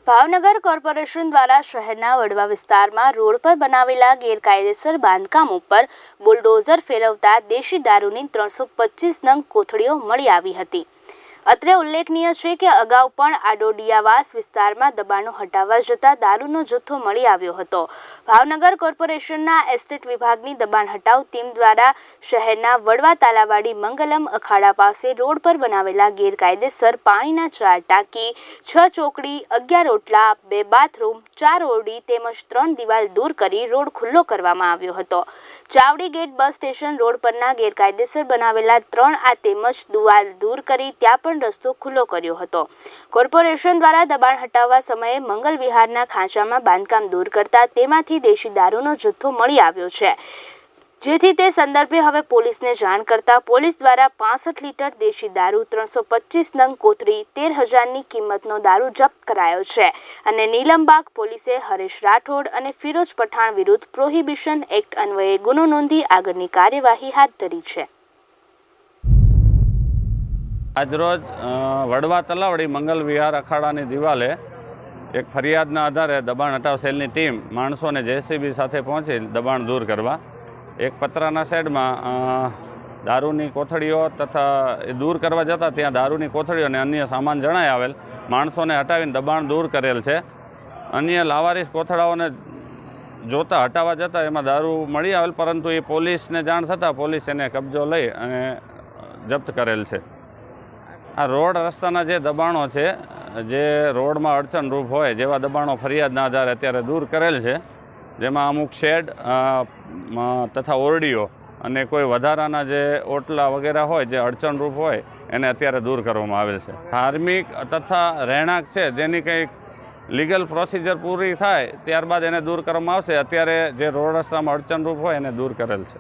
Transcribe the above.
Bhavnagar corporation દ્વારા શહેરના વડવા વિસ્તારમાં રોડ પર બનાવેલા ગેરકાયદેસર બાંધકામ ઉપર બુલડોઝર ફેરવતા દેશી દારૂની 325 નંગ કોથળીઓ મળી આવી હતી। અત્રે ઉલ્લેખનીય છે કે અગાઉ પણ આડોડિયાવાસ વિસ્તારમાં દબાણો હટાવવા જતા દારૂનો જથ્થો મળી આવ્યો હતો। ભાવનગર કોર્પોરેશનના એસ્ટેટ વિભાગની દબાણ હટાવ ટીમ દ્વારા શહેરના વડવા તાલાવાડી મંગલમ અખાડા પાસે રોડ પર બનાવેલા ગેરકાયદેસર પાણીના 4 ટાંકી, 6 ચોકડી, 11 ઓટલા, 2 બાથરૂમ, 4 ઓરડી તેમજ 3 દિવાલ દૂર કરી રોડ ખુલ્લો કરવામાં આવ્યો હતો। Chawdi gate bus station road પરના ગેરકાયદેસર બનાવેલા 3 આ તેમજ દિવાલ દૂર કરી ત્યાં પણ રસ્તો ખુલ્લો કર્યો હતો। કોર્પોરેશન દ્વારા દબાણ હટાવવા સમયે મંગલ વિહારના ખાંચામાં બાંધકામ દૂર કરતા તેમાંથી દેશી દારૂનો જથ્થો મળી આવ્યો છે, જેથી તે સંદર્ભે હવે પોલીસને જાણ કરતા પોલીસ દ્વારા 65 લીટર દેશી દારૂ, 325 નંગ કોથળી, 13,000ની કિંમતનો દારૂ જપ્ત કરાયો છે અને નીલમબાગ પોલીસે હરેશ રાઠોડ અને ફિરોજ પઠાણ વિરુદ્ધ પ્રોહિબિશન એક્ટ અન્વયે ગુનો નોંધી આગળની કાર્યવાહી હાથ ધરી છે। આજરોજ વડવા તલાવડી મંગલ વિહાર અખાડાની દિવાલે એક ફરિયાદના આધારે દબાણ હટાવ સેલની ટીમ માણસોને જેસીબી સાથે પહોંચી દબાણ દૂર કરવા એક પતરાના શેડમાં દારૂની કોથળીઓ તથા એ દૂર કરવા જતાં ત્યાં દારૂની કોથળીઓ અને અન્ય સામાન જણાઈ આવેલ માણસોને હટાવીને દબાણ દૂર કરેલ છે। અન્ય લાવારીસ કોથળાઓને જોતા હટાવવા જતાં એમાં દારૂ મળી આવેલ, પરંતુ એ પોલીસને જાણ થતાં પોલીસ એને કબજો લઈ અને જપ્ત કરેલ છે। આ રોડ રસ્તાના જે દબાણો છે, જે રોડમાં અડચણરૂપ હોય જેવા દબાણો ફરિયાદના આધારે અત્યારે દૂર કરેલ છે, જેમાં અમુક શેડ તથા ઓરડીઓ અને કોઈ વધારાના જે ઓટલા વગેરે હોય જે અડચણરૂપ હોય એને અત્યારે દૂર કરવામાં આવેલ છે। ધાર્મિક તથા રહેણાંક છે જેની કંઈક લીગલ પ્રોસિજર પૂરી થાય ત્યારબાદ એને દૂર કરવામાં આવશે। અત્યારે જે રોડ રસ્તામાં અડચણરૂપ હોય એને દૂર કરેલ છે।